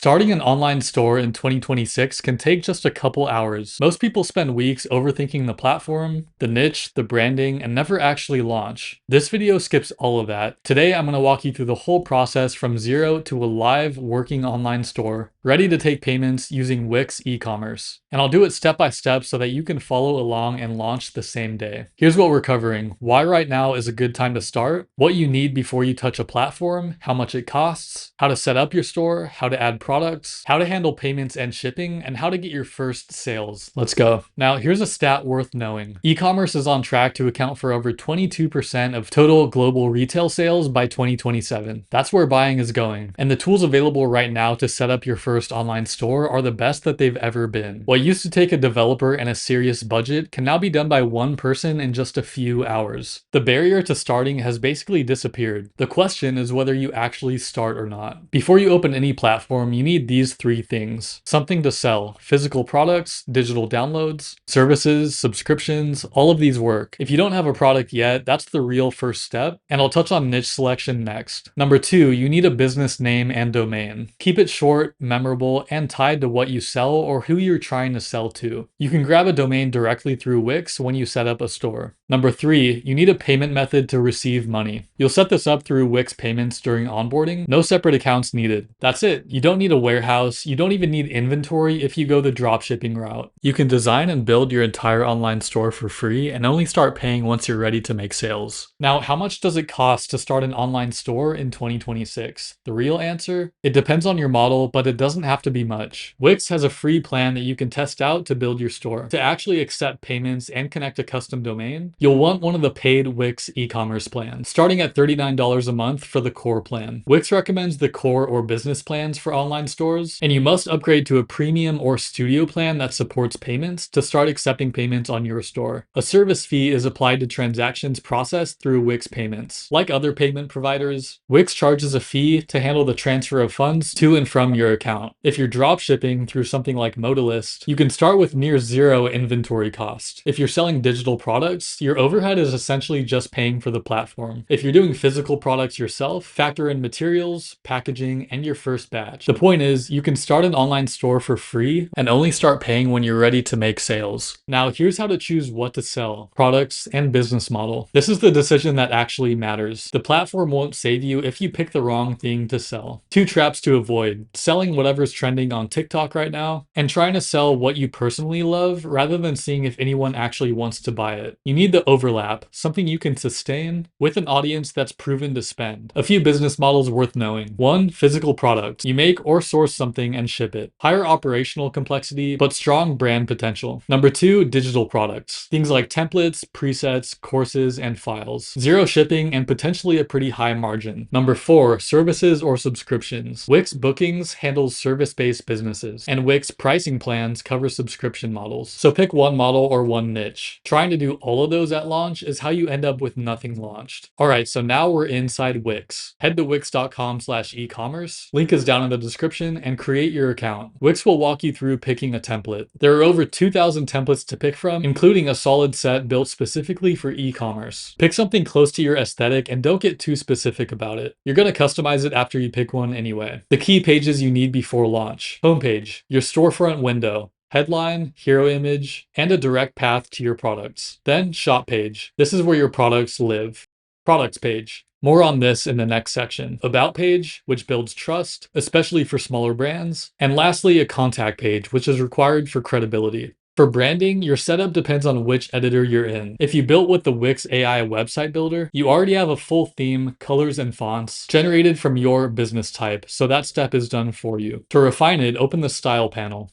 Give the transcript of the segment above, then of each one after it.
Starting an online store in 2026 can take just a couple hours. Most people spend weeks overthinking the platform, the niche, the branding, and never actually launch. This video skips all of that. Today, I'm going to walk you through the whole process from zero to a live working online store, ready to take payments using Wix e-commerce. And I'll do it step by step so that you can follow along and launch the same day. Here's what we're covering: why right now is a good time to start, what you need before you touch a platform, how much it costs, how to set up your store, how to add products, how to handle payments and shipping, and how to get your first sales. Let's go. Now, here's a stat worth knowing. E-commerce is on track to account for over 22% of total global retail sales by 2027. That's where buying is going. And the tools available right now to set up your first online store are the best that they've ever been. What used to take a developer and a serious budget can now be done by one person in just a few hours. The barrier to starting has basically disappeared. The question is whether you actually start or not. Before you open any platform, you need these three things: something to sell, physical products, digital downloads, services, subscriptions. All of these work. If you don't have a product yet, that's the real first step, and I'll touch on niche selection next. Number two, you need a business name and domain. Keep it short, memorable, and tied to what you sell or who you're trying to sell to. You can grab a domain directly through Wix when you set up a store. Number three, you need a payment method to receive money. You'll set this up through Wix payments during onboarding. No separate accounts needed. That's it. You don't need a warehouse. You don't even need inventory if you go the dropshipping route. You can design and build your entire online store for free and only start paying once you're ready to make sales. Now, how much does it cost to start an online store in 2026? The real answer? It depends on your model, but it doesn't have to be much. Wix has a free plan that you can test out to build your store. To actually accept payments and connect a custom domain, you'll want one of the paid Wix e-commerce plans, starting at $39 a month for the core plan. Wix recommends the core or business plans for online stores, and you must upgrade to a premium or studio plan that supports payments to start accepting payments on your store. A service fee is applied to transactions processed through Wix payments. Like other payment providers, Wix charges a fee to handle the transfer of funds to and from your account. If you're drop shipping through something like Modalist, you can start with near zero inventory cost. If you're selling digital products, your overhead is essentially just paying for the platform. If you're doing physical products yourself, factor in materials, packaging, and your first batch. The point is, you can start an online store for free and only start paying when you're ready to make sales. Now, here's how to choose what to sell: products and business model. This is the decision that actually matters. The platform won't save you if you pick the wrong thing to sell. Two traps to avoid: selling whatever's trending on TikTok right now, and trying to sell what you personally love rather than seeing if anyone actually wants to buy it. You need the overlap, something you can sustain with an audience that's proven to spend. A few business models worth knowing. One, physical products. You make or source something and ship it. Higher operational complexity, but strong brand potential. Number two, digital products. Things like templates, presets, courses, and files. Zero shipping and potentially a pretty high margin. Number four, services or subscriptions. Wix Bookings handles service-based businesses, and Wix pricing plans cover subscription models. So pick one model or one niche. Trying to do all of those at launch is how you end up with nothing launched. Alright, so now we're inside Wix. Head to wix.com/ecommerce. Link is down in the description, and create your account. Wix will walk you through picking a template. There are over 2,000 templates to pick from, including a solid set built specifically for e-commerce. Pick something close to your aesthetic and don't get too specific about it. You're going to customize it after you pick one anyway. The key pages you need before launch: homepage, your storefront window, headline, hero image, and a direct path to your products. Then shop page. This is where your products live. Products page. More on this in the next section. About page, which builds trust, especially for smaller brands. And lastly, a contact page, which is required for credibility. For branding, your setup depends on which editor you're in. If you built with the Wix AI website builder, you already have a full theme, colors, and fonts generated from your business type, so that step is done for you. To refine it, open the Style panel.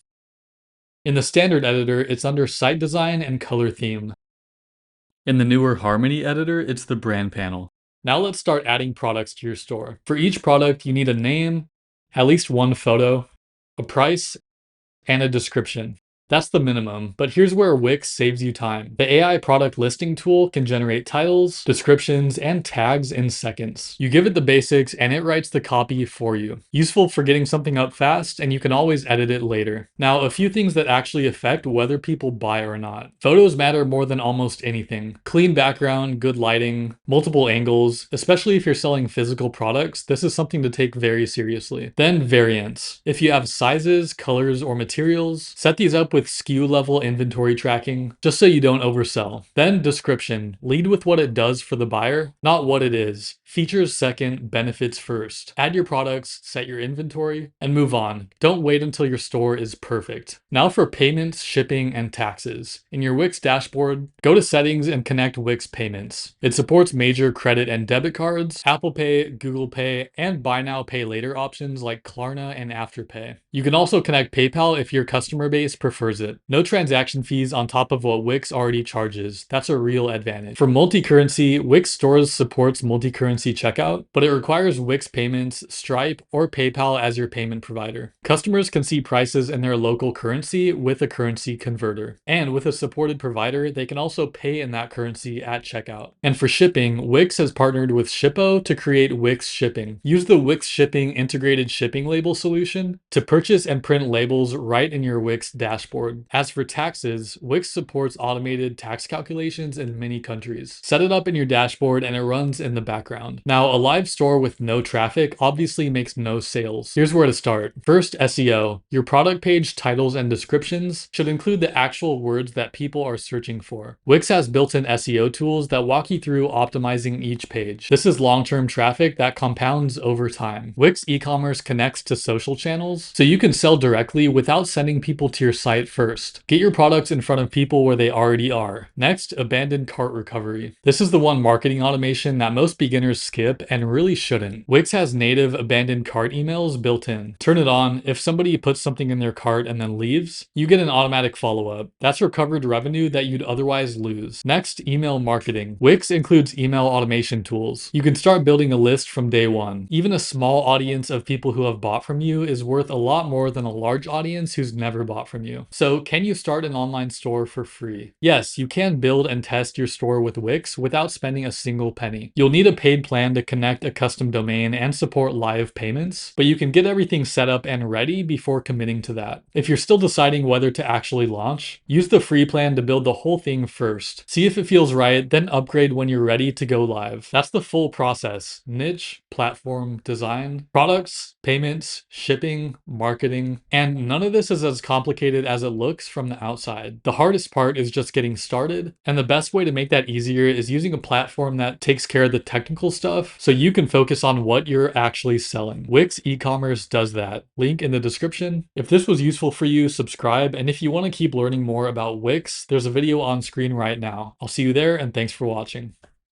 In the standard editor, it's under Site Design and Color Theme. In the newer Harmony editor, it's the Brand panel. Now let's start adding products to your store. For each product, you need a name, at least one photo, a price, and a description. That's the minimum, but here's where Wix saves you time. The AI product listing tool can generate titles, descriptions, and tags in seconds. You give it the basics and it writes the copy for you. Useful for getting something up fast, and you can always edit it later. Now, a few things that actually affect whether people buy or not. Photos matter more than almost anything. Clean background, good lighting, multiple angles, especially if you're selling physical products, this is something to take very seriously. Then variants. If you have sizes, colors, or materials, set these up with SKU level inventory tracking, just so you don't oversell. Then description. Lead with what it does for the buyer, not what it is. Features second, benefits first. Add your products, set your inventory, and move on. Don't wait until your store is perfect. Now for payments, shipping, and taxes. In your Wix dashboard, go to settings and connect Wix payments. It supports major credit and debit cards, Apple Pay, Google Pay, and buy now, pay later options like Klarna and Afterpay. You can also connect PayPal if your customer base prefers it. No transaction fees on top of what Wix already charges. That's a real advantage. For multi-currency, Wix Stores supports multi-currency checkout, but it requires Wix Payments, Stripe, or PayPal as your payment provider. Customers can see prices in their local currency with a currency converter. And with a supported provider, they can also pay in that currency at checkout. And for shipping, Wix has partnered with Shippo to create Wix Shipping. Use the Wix Shipping integrated shipping label solution to purchase and print labels right in your Wix dashboard. As for taxes, Wix supports automated tax calculations in many countries. Set it up in your dashboard and it runs in the background. Now, a live store with no traffic obviously makes no sales. Here's where to start. First, SEO. Your product page titles and descriptions should include the actual words that people are searching for. Wix has built-in SEO tools that walk you through optimizing each page. This is long-term traffic that compounds over time. Wix e-commerce connects to social channels, so you can sell directly without sending people to your site first. Get your products in front of people where they already are. Next, abandoned cart recovery. This is the one marketing automation that most beginners skip and really shouldn't. Wix has native abandoned cart emails built in. Turn it on. If somebody puts something in their cart and then leaves, you get an automatic follow-up. That's recovered revenue that you'd otherwise lose. Next, email marketing. Wix includes email automation tools. You can start building a list from day one. Even a small audience of people who have bought from you is worth a lot more than a large audience who's never bought from you. So can you start an online store for free? Yes, you can build and test your store with Wix without spending a single penny. You'll need a paid plan to connect a custom domain and support live payments, but you can get everything set up and ready before committing to that. If you're still deciding whether to actually launch, use the free plan to build the whole thing first. See if it feels right, then upgrade when you're ready to go live. That's the full process: niche, platform, design, products, payments, shipping, marketing, and none of this is as complicated as it looks from the outside. The hardest part is just getting started, and the best way to make that easier is using a platform that takes care of the technical stuff so you can focus on what you're actually selling. Wix e-commerce does that. Link in the description. If this was useful for you, subscribe, and if you want to keep learning more about Wix, there's a video on screen right now. I'll see you there, and thanks for watching.